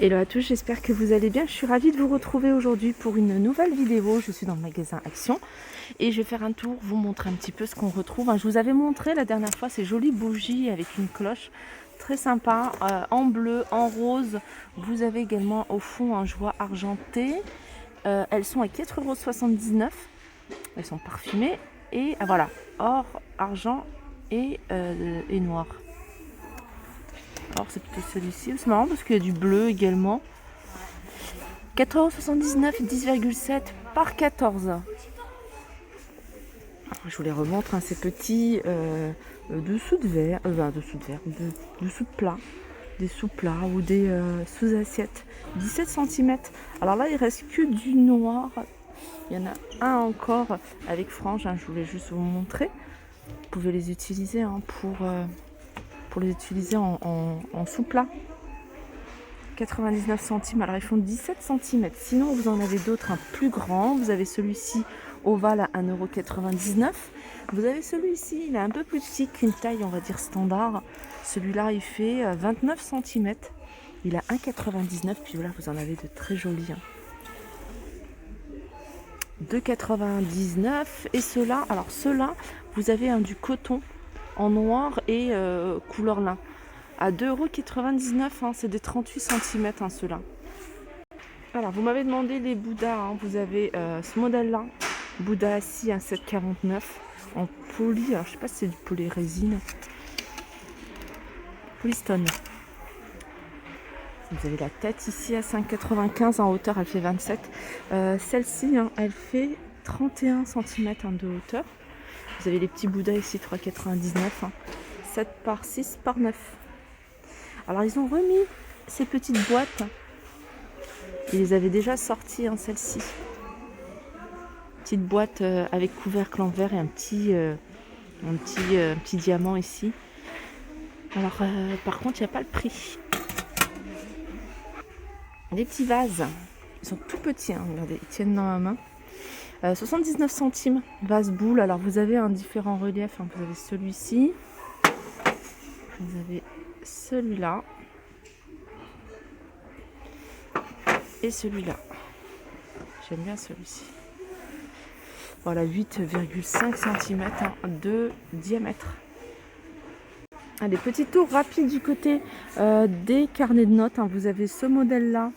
Hello à tous, j'espère que vous allez bien. Je suis ravie de vous retrouver aujourd'hui pour une nouvelle vidéo. Je suis dans le magasin Action et je vais faire un tour, vous montrer un petit peu ce qu'on retrouve. Je vous avais montré la dernière fois ces jolies bougies avec une cloche très sympa, en bleu, en rose. Vous avez également au fond un joie argenté. Elles sont à 4,79 €. Elles sont parfumées et voilà, or, argent et noir. Alors c'est plutôt celui-ci, c'est marrant parce qu'il y a du bleu également. 4,79 €, 10,7 par 14. Je vous les remontre, ces petits dessous de verre, dessous de plat, des sous-plats ou des sous-assiettes. 17 cm. Alors là, il reste que du noir. Il y en a un encore avec frange, je voulais juste vous montrer. Vous pouvez les utiliser pour les utiliser en sous-plat. 99 centimes, alors ils font 17 cm. Sinon, vous en avez d'autres plus grands. Vous avez celui-ci ovale à 1,99 €. Vous avez celui-ci, il est un peu plus petit qu'une taille, on va dire, standard. Celui-là, il fait 29 cm. Il a 1,99 €. Puis là, vous en avez de très jolis. 2,99 €. Et ceux-là, alors ceux-là, vous avez du coton en noir et couleur lin. À 2,99 €, c'est des 38 cm ceux-là. Alors, vous m'avez demandé les Bouddhas. Vous avez ce modèle-là, Bouddha assis à 7,49 € en poly. Alors, je sais pas si c'est du polyrésine. Polystone. Vous avez la tête ici à 5,95 €. En hauteur, elle fait 27. Celle-ci, elle fait 31 cm de hauteur. Vous avez les petits Bouddhas ici, 3,99 €. 7 par 6 par 9. Alors, ils ont remis ces petites boîtes. Ils les avaient déjà sorties, celle-ci. Petite boîte avec couvercle en verre et un petit diamant ici. Alors, par contre, il n'y a pas le prix. Les petits vases, ils sont tout petits. Regardez, ils tiennent dans ma main. 79 centimes, vase boule. Alors, vous avez un différent relief. Vous avez celui-ci. Vous avez celui-là. Et celui-là. J'aime bien celui-ci. Voilà, 8,5 cm de diamètre. Allez, petit tour rapide du côté des carnets de notes. Vous avez ce modèle-là,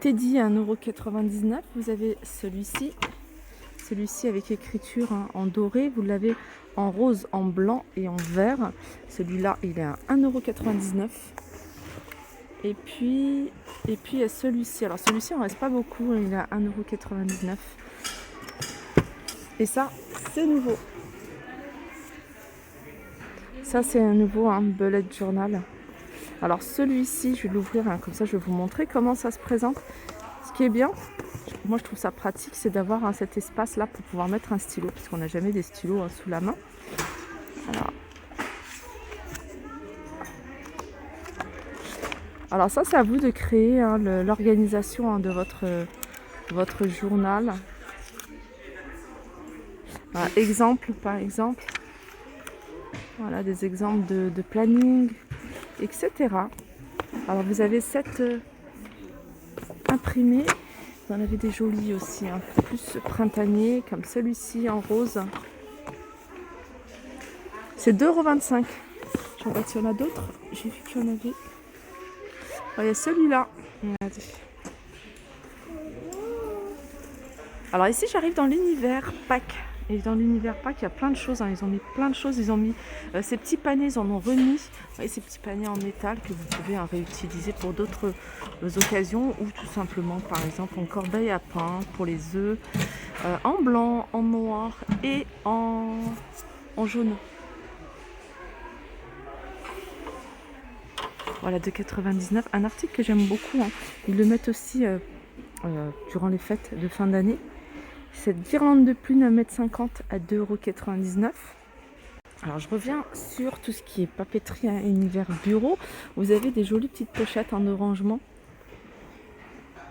Teddy à 1,99 €. Vous avez celui-ci. Celui-ci avec écriture en doré. Vous l'avez en rose, en blanc et en vert. Celui-là, il est à 1,99 €. Et puis il y a celui-ci. Alors celui-ci, il ne reste pas beaucoup. Il est à 1,99 €. Et ça, c'est nouveau. Ça, c'est un nouveau bullet journal. Alors celui-ci, je vais l'ouvrir, comme ça je vais vous montrer comment ça se présente. Ce qui est bien, moi je trouve ça pratique, c'est d'avoir cet espace-là pour pouvoir mettre un stylo, puisqu'on n'a jamais des stylos sous la main. Alors ça, c'est à vous de créer l'organisation de votre journal. Exemple par exemple. Voilà, des exemples de planning, etc. Alors vous avez cette imprimée. Vous en avez des jolis aussi, un peu plus printaniers, comme celui-ci en rose. C'est 2,25 €. Je regarde s'il y en a d'autres. J'ai vu qu'il y en avait. Il y a celui-là. Regardez. Alors ici, j'arrive dans l'univers Pâques. Et dans l'univers Pâques, il y a plein de choses. Ils ont mis plein de choses. Ils ont mis ces petits paniers, ils en ont remis. Vous voyez, ces petits paniers en métal que vous pouvez réutiliser pour d'autres occasions. Ou tout simplement, par exemple, en corbeille à pain pour les œufs. En blanc, en noir et en jaune. Voilà, 2,99 €. Un article que j'aime beaucoup. Ils le mettent aussi durant les fêtes de fin d'année. Cette guirlande de plumes 1,50 m à 2,99 €. Alors je reviens sur tout ce qui est papeterie, univers bureau. Vous avez des jolies petites pochettes en orangement.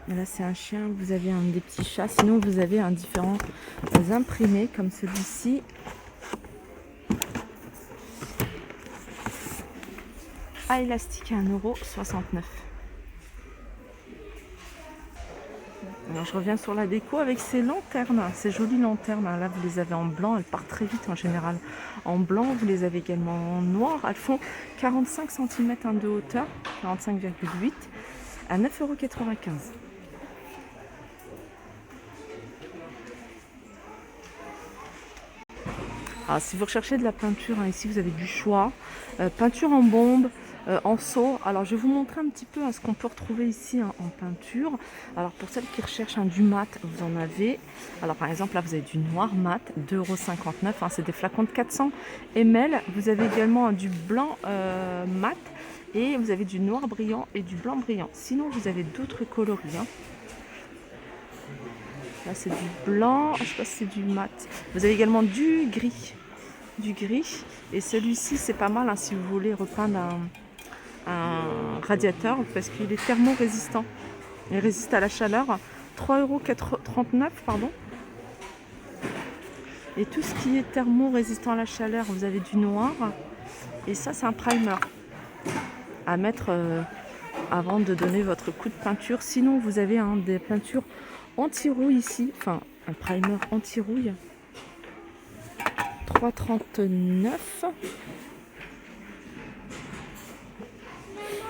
Et là c'est un chien, vous avez des petits chats. Sinon vous avez différents imprimés comme celui-ci. À élastique à 1,69 €. Alors, je reviens sur la déco avec ces lanternes, ces jolies lanternes. Là, vous les avez en blanc, elles partent très vite en général. En blanc, vous les avez également en noir. Elles font 45 cm de hauteur, 45,8 à 9,95 €. Alors, si vous recherchez de la peinture, ici vous avez du choix. Peinture en bombe, en seau. Alors, je vais vous montrer un petit peu ce qu'on peut retrouver ici en peinture. Alors, pour celles qui recherchent du mat, vous en avez. Alors, par exemple, là, vous avez du noir mat, 2,59 €. C'est des flacons de 400 ml. Vous avez également du blanc mat. Et vous avez du noir brillant et du blanc brillant. Sinon, vous avez d'autres coloris. Là, c'est du blanc. Je ne sais pas si c'est du mat. Vous avez également du gris. Du gris. Et celui-ci, c'est pas mal si vous voulez repeindre un radiateur parce qu'il est thermo-résistant. Il résiste à la chaleur. 3,39 €, pardon. Et tout ce qui est thermo-résistant à la chaleur, vous avez du noir. Et ça, c'est un primer à mettre avant de donner votre coup de peinture. Sinon, vous avez des peintures anti-rouille ici. Enfin, un primer anti-rouille. 3,39 €.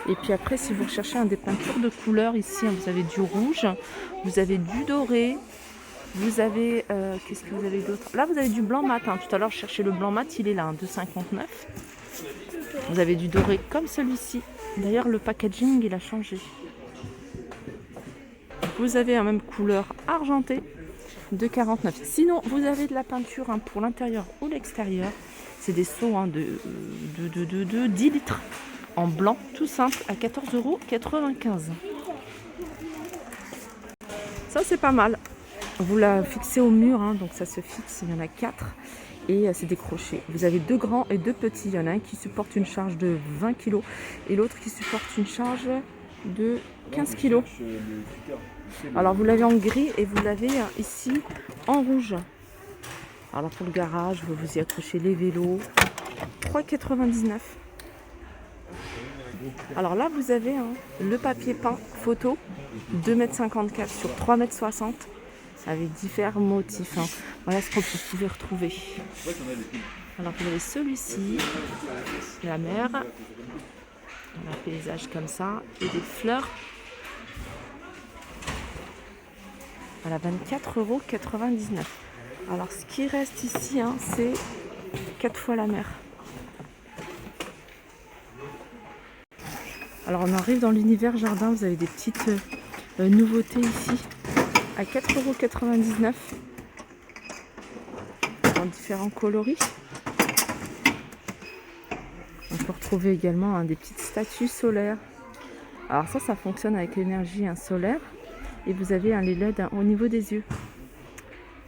Et puis après, si vous recherchez des peintures de couleur, ici, vous avez du rouge, vous avez du doré, vous avez... qu'est-ce que vous avez d'autre? Là, vous avez du blanc mat. Tout à l'heure, je cherchais le blanc mat, il est là, 2,59 €. Vous avez du doré comme celui-ci. D'ailleurs, le packaging, il a changé. Vous avez la même couleur argentée, 2,49 €. Sinon, vous avez de la peinture pour l'intérieur ou l'extérieur. C'est des seaux de 10 litres. En blanc, tout simple, à 14,95 €. Ça, c'est pas mal. Vous la fixez au mur, donc ça se fixe, il y en a 4. Et c'est décroché. Vous avez 2 grands et 2 petits. Il y en a un qui supporte une charge de 20 kg et l'autre qui supporte une charge de 15 kg. Alors, vous l'avez en gris et vous l'avez ici en rouge. Alors, pour le garage, vous y accrochez les vélos. 3,99 €. Alors là, vous avez le papier peint photo, 2,54 m sur 3,60 m, avec différents motifs. Voilà ce que vous pouvez retrouver. Alors vous avez celui-ci, la mer, un paysage comme ça, et des fleurs. Voilà, 24,99 €. Alors ce qui reste ici, c'est 4 fois la mer. Alors on arrive dans l'univers jardin, vous avez des petites nouveautés ici à 4,99 € en différents coloris. On peut retrouver également des petites statues solaires. Alors ça fonctionne avec l'énergie solaire et vous avez les LED au niveau des yeux.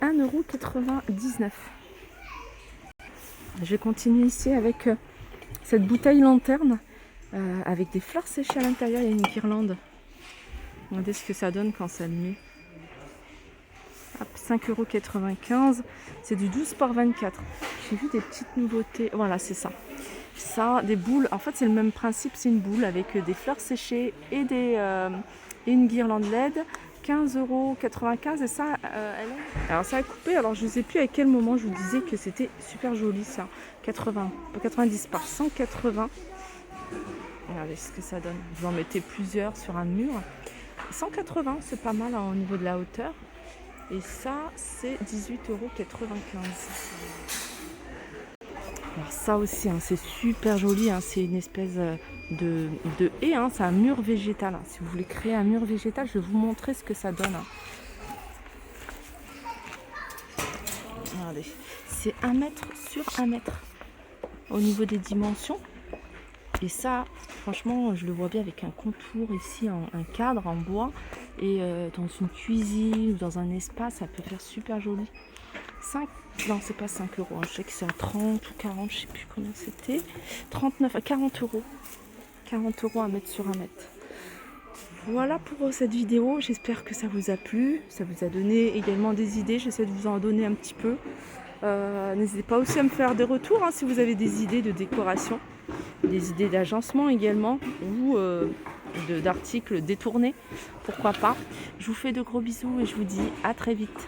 1,99 €. Je vais continuer ici avec cette bouteille lanterne. Avec des fleurs séchées à l'intérieur, il y a une guirlande. Regardez ce que ça donne quand c'est allumé. 5,95 €. C'est du 12/24. J'ai vu des petites nouveautés. Voilà, c'est ça. Ça, des boules. En fait, c'est le même principe. C'est une boule avec des fleurs séchées et une guirlande LED. 15,95 € et ça, alors ça a coupé. Alors je ne sais plus à quel moment je vous disais que c'était super joli ça. 90 par 180. Regardez ce que ça donne. Vous en mettez plusieurs sur un mur. 180, c'est pas mal au niveau de la hauteur. Et ça, c'est 18,95 €. Alors ça aussi, c'est super joli. C'est une espèce de haie. C'est un mur végétal. Si vous voulez créer un mur végétal, je vais vous montrer ce que ça donne. Regardez, c'est 1 mètre sur 1 mètre au niveau des dimensions. Et ça, franchement, je le vois bien avec un contour ici, un cadre en bois. Et dans une cuisine ou dans un espace, ça peut faire super joli. Non, c'est pas 5 €. Je sais que c'est à 30 ou 40, je sais plus combien c'était. 39 à 40 €. 40 € à mettre sur 1 mètre. Voilà pour cette vidéo. J'espère que ça vous a plu. Ça vous a donné également des idées. J'essaie de vous en donner un petit peu. N'hésitez pas aussi à me faire des retours si vous avez des idées de décoration. Des idées d'agencement également ou d'articles détournés. Pourquoi pas. Je vous fais de gros bisous et je vous dis à très vite.